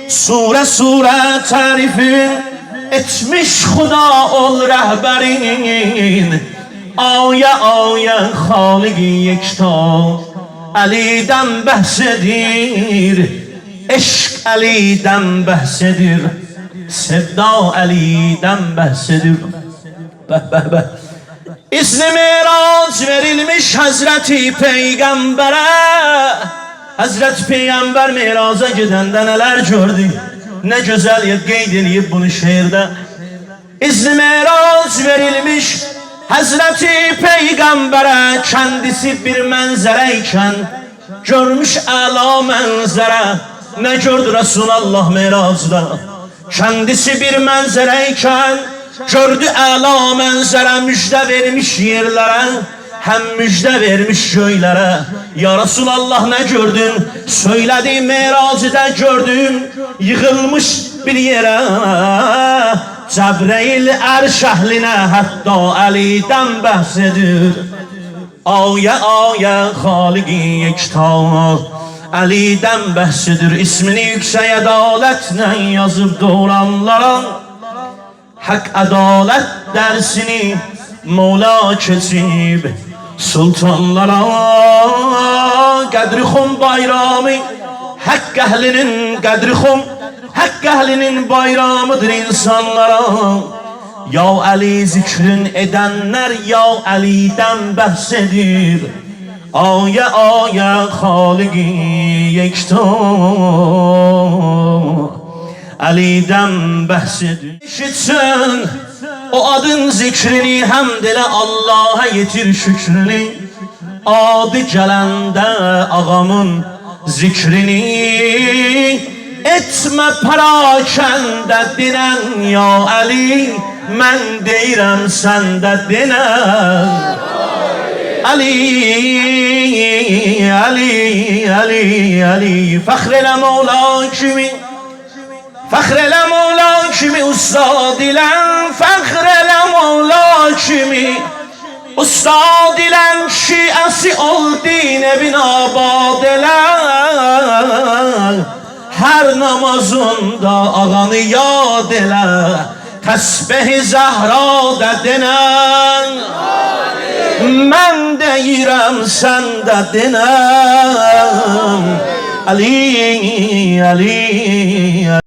Sure sure tarifin etmiş Xuda ol rehberin. Aya aya Halik-i yekta Ali'den bahsedir. Eşk Ali'den bahsedir. Sevda Ali'den bahsedir. İzni Mirac verilmiş Hazreti Peygamber'e. Hazreti Peygamber Miraca gidende neler gördü. Ne güzel ya qeyd edib bunu şiirde. İzni Mirac verilmiş Hazreti Peygamber'e. Kendisi bir mənzərəyken görmüş əla mənzərə. Ne gördü Resulullah Miracda? Kendisi bir mənzərəyken gördü əla mənzərə. Müjde vermiş yerlere, hem müjde vermiş göylere. Ya Resulallah ne gördün? Söyledi Miracda gördüm. Yığılmış bir yere Cəbrəil ərş əhlinə hətta Ali'dən bahsedir. Aya aya Halik-i yekta Ali'den bahsedir. İsmini yüksek adaletle yazıp doğuranlara hak adalet dersini Mola keçib sultanlara. Qədrixum bayramı hak ehlinin qədrixum hak ehlinin bayramıdır insanlara. Ya Ali zikrin edenler ya Ali'den bahsedir. Aya aya Halik-i yekta Ali'den bahsedir. İşitsen o adın zikrini, hamd elə Allah'a yetir şükrünü. Adı gəlende ağamın zikrini etme parakende dinen. Ya Ali mən deyirəm səndə dinen. Ali, Ali, Ali, Ali. Fəxr elə Mevla kimi, fəxr elə Mevla kimi ustad ilən. Fəxr elə Mevla kimi ustad ilən. Şiəsi ol din evin abad elə. Her namazında ağanı yad elə. Təsbih-i Zəhra da denən. Mən deyirəm sən də denən. Ali, Ali.